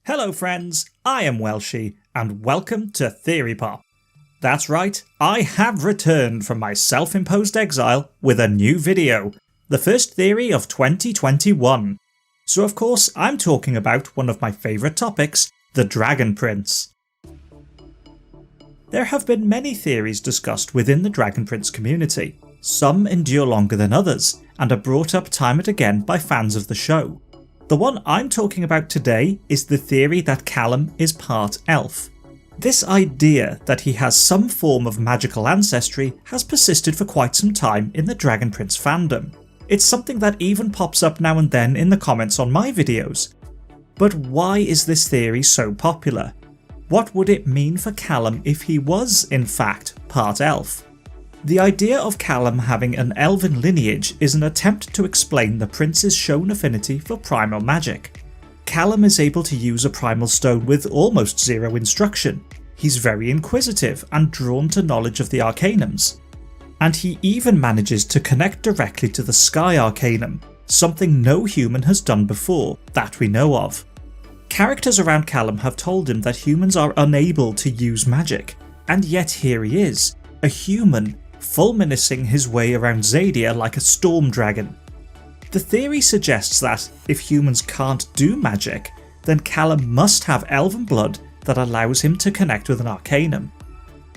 Hello friends, I am Welshie, and welcome to Theory Pop. That's right, I have returned from my self-imposed exile with a new video, the first theory of 2021. So of course I'm talking about one of my favourite topics, the Dragon Prince. There have been many theories discussed within the Dragon Prince community. Some endure longer than others, and are brought up time and again by fans of the show. The one I'm talking about today is the theory that Callum is part elf. This idea that he has some form of magical ancestry has persisted for quite some time in the Dragon Prince fandom. It's something that even pops up now and then in the comments on my videos. But why is this theory so popular? What would it mean for Callum if he was, in fact, part elf? The idea of Callum having an elven lineage is an attempt to explain the prince's shown affinity for primal magic. Callum is able to use a primal stone with almost zero instruction. He's very inquisitive and drawn to knowledge of the arcanums. And he even manages to connect directly to the Sky Arcanum, something no human has done before, that we know of. Characters around Callum have told him that humans are unable to use magic, and yet here he is, a human, fulminusing his way around Xadia like a storm dragon. The theory suggests that, if humans can't do magic, then Callum must have elven blood that allows him to connect with an arcanum.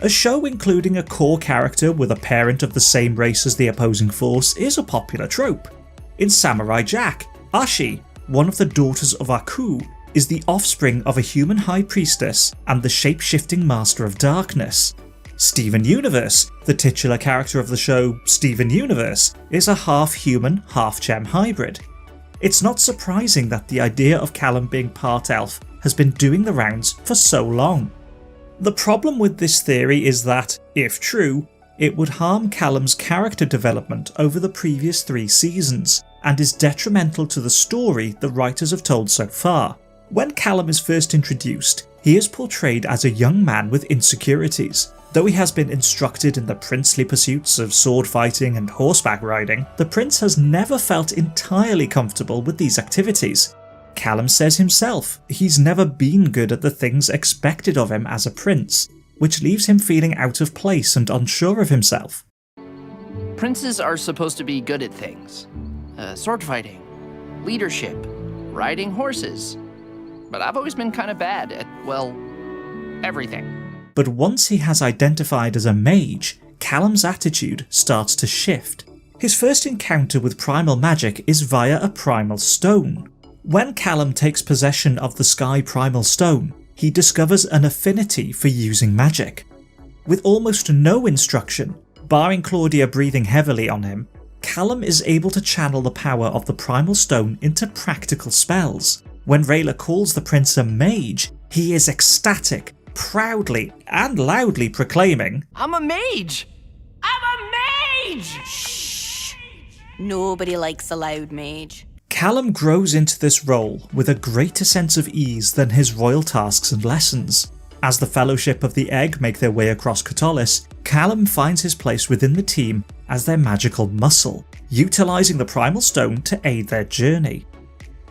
A show including a core character with a parent of the same race as the opposing force is a popular trope. In Samurai Jack, Ashi, one of the daughters of Aku, is the offspring of a human high priestess and the shape-shifting master of darkness. Steven Universe, the titular character of the show Steven Universe, is a half-human, half-gem hybrid. It's not surprising that the idea of Callum being part elf has been doing the rounds for so long. The problem with this theory is that, if true, it would harm Callum's character development over the previous 3 seasons, and is detrimental to the story the writers have told so far. When Callum is first introduced, he is portrayed as a young man with insecurities. Though he has been instructed in the princely pursuits of sword fighting and horseback riding, the prince has never felt entirely comfortable with these activities. Callum says himself he's never been good at the things expected of him as a prince, which leaves him feeling out of place and unsure of himself. Princes are supposed to be good at things. Sword fighting, leadership, riding horses. But I've always been kind of bad at, well, everything. But once he has identified as a mage, Callum's attitude starts to shift. His first encounter with primal magic is via a primal stone. When Callum takes possession of the Sky Primal Stone, he discovers an affinity for using magic. With almost no instruction, barring Claudia breathing heavily on him, Callum is able to channel the power of the Primal Stone into practical spells. When Rayla calls the prince a mage, he is ecstatic, proudly and loudly proclaiming, "I'm a mage! I'm a mage!" Shh! Nobody likes a loud mage. Callum grows into this role with a greater sense of ease than his royal tasks and lessons. As the Fellowship of the Egg make their way across Catolis, Callum finds his place within the team as their magical muscle, utilising the Primal Stone to aid their journey.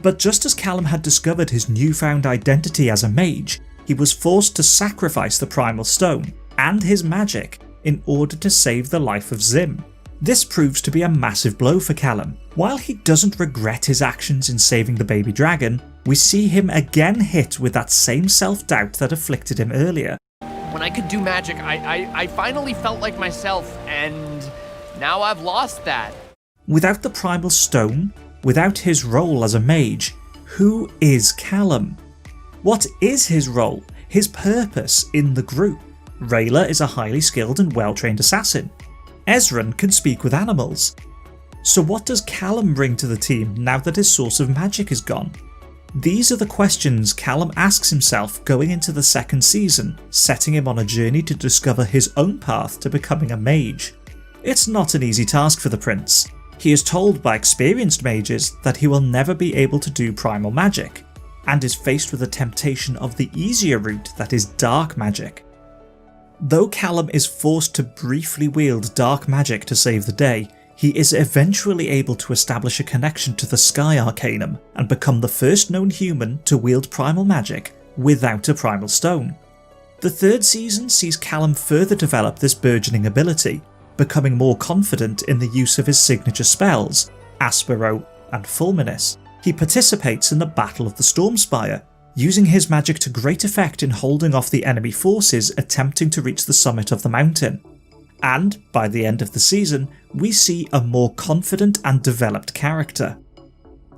But just as Callum had discovered his newfound identity as a mage, he was forced to sacrifice the Primal Stone and his magic in order to save the life of Zim. This proves to be a massive blow for Callum. While he doesn't regret his actions in saving the baby dragon, we see him again hit with that same self-doubt that afflicted him earlier. When I could do magic, I finally felt like myself, and now I've lost that. Without the Primal Stone, without his role as a mage, who is Callum? What is his role, his purpose in the group? Rayla is a highly skilled and well-trained assassin. Ezran can speak with animals. So what does Callum bring to the team now that his source of magic is gone? These are the questions Callum asks himself going into the 2nd season, setting him on a journey to discover his own path to becoming a mage. It's not an easy task for the prince. He is told by experienced mages that he will never be able to do primal magic, and is faced with the temptation of the easier route that is dark magic. Though Callum is forced to briefly wield dark magic to save the day, he is eventually able to establish a connection to the Sky Arcanum and become the first known human to wield primal magic without a primal stone. The third season sees Callum further develop this burgeoning ability, becoming more confident in the use of his signature spells, Aspero and Fulminus. He participates in the Battle of the Stormspire, using his magic to great effect in holding off the enemy forces attempting to reach the summit of the mountain. And, by the end of the season, we see a more confident and developed character.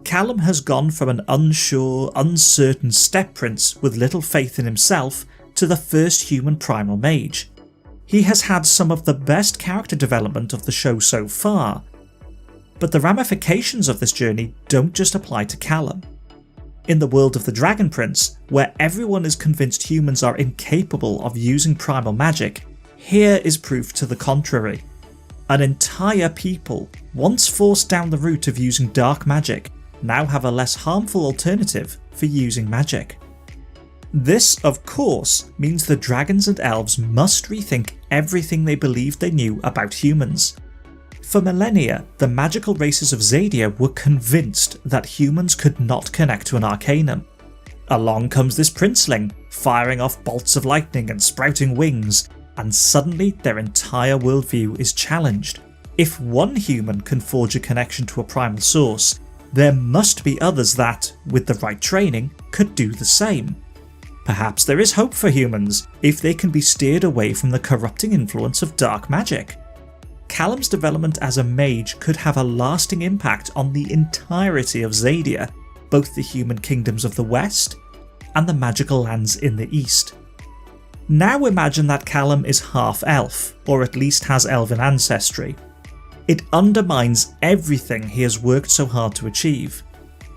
Callum has gone from an unsure, uncertain step prince with little faith in himself to the first human primal mage. He has had some of the best character development of the show so far, but the ramifications of this journey don't just apply to Callum. In the world of the Dragon Prince, where everyone is convinced humans are incapable of using primal magic, here is proof to the contrary. An entire people, once forced down the route of using dark magic, now have a less harmful alternative for using magic. This, of course, means the dragons and elves must rethink everything they believed they knew about humans. For millennia, the magical races of Xadia were convinced that humans could not connect to an arcanum. Along comes this princeling, firing off bolts of lightning and sprouting wings, and suddenly their entire worldview is challenged. If one human can forge a connection to a primal source, there must be others that, with the right training, could do the same. Perhaps there is hope for humans if they can be steered away from the corrupting influence of dark magic. Callum's development as a mage could have a lasting impact on the entirety of Xadia, both the human kingdoms of the west and the magical lands in the east. Now imagine that Callum is half elf, or at least has elven ancestry. It undermines everything he has worked so hard to achieve.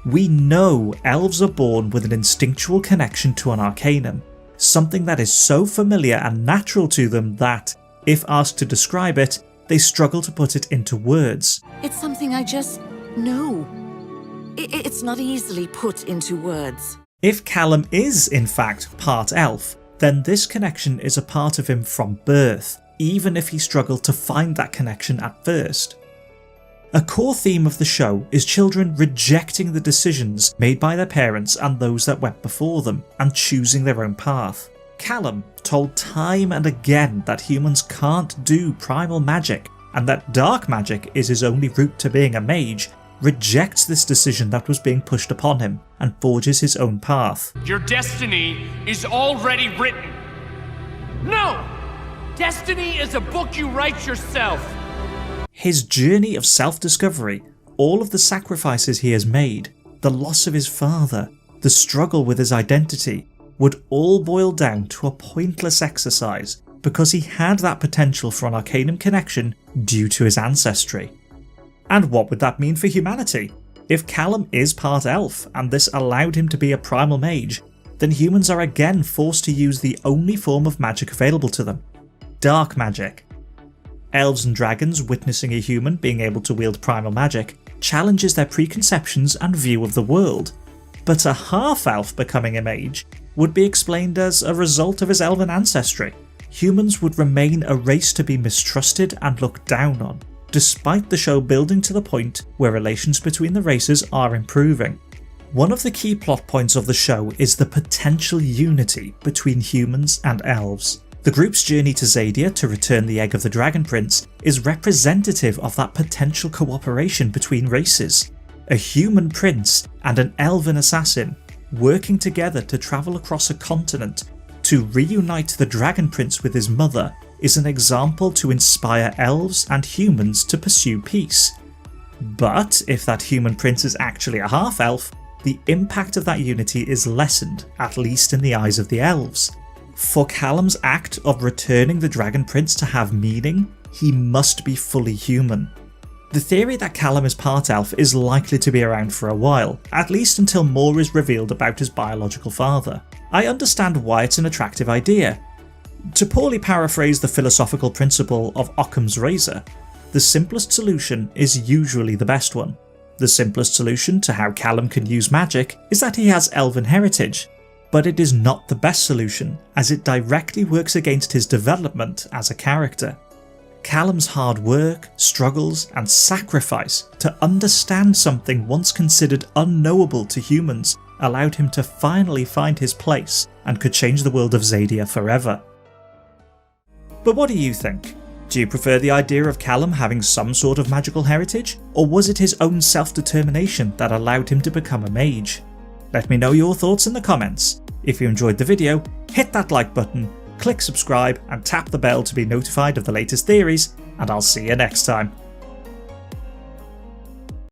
We know elves are born with an instinctual connection to an arcanum, something that is so familiar and natural to them that, if asked to describe it, they struggle to put it into words. It's something I just know. It's not easily put into words. If Callum is in fact part elf, then this connection is a part of him from birth, even if he struggled to find that connection at first. A core theme of the show is children rejecting the decisions made by their parents and those that went before them, and choosing their own path. Callum, told time and again that humans can't do primal magic, and that dark magic is his only route to being a mage, rejects this decision that was being pushed upon him, and forges his own path. Your destiny is already written. No! Destiny is a book you write yourself. His journey of self-discovery, all of the sacrifices he has made, the loss of his father, the struggle with his identity, would all boil down to a pointless exercise because he had that potential for an arcanum connection due to his ancestry. And what would that mean for humanity? If Callum is part elf and this allowed him to be a primal mage, then humans are again forced to use the only form of magic available to them: dark magic. Elves and dragons witnessing a human being able to wield primal magic challenges their preconceptions and view of the world, but a half-elf becoming a mage would be explained as a result of his elven ancestry. Humans would remain a race to be mistrusted and looked down on, despite the show building to the point where relations between the races are improving. One of the key plot points of the show is the potential unity between humans and elves. The group's journey to Xadia to return the egg of the Dragon Prince is representative of that potential cooperation between races. A human prince and an elven assassin working together to travel across a continent to reunite the Dragon Prince with his mother is an example to inspire elves and humans to pursue peace. But if that human prince is actually a half-elf, the impact of that unity is lessened, at least in the eyes of the elves. For Callum's act of returning the Dragon Prince to have meaning, he must be fully human. The theory that Callum is part elf is likely to be around for a while, at least until more is revealed about his biological father. I understand why it's an attractive idea. To poorly paraphrase the philosophical principle of Occam's razor, the simplest solution is usually the best one. The simplest solution to how Callum can use magic is that he has elven heritage, but it is not the best solution, as it directly works against his development as a character. Callum's hard work, struggles, and sacrifice to understand something once considered unknowable to humans allowed him to finally find his place and could change the world of Xadia forever. But what do you think? Do you prefer the idea of Callum having some sort of magical heritage, or was it his own self-determination that allowed him to become a mage? Let me know your thoughts in the comments. If you enjoyed the video, hit that like button, click subscribe and tap the bell to be notified of the latest theories, and I'll see you next time.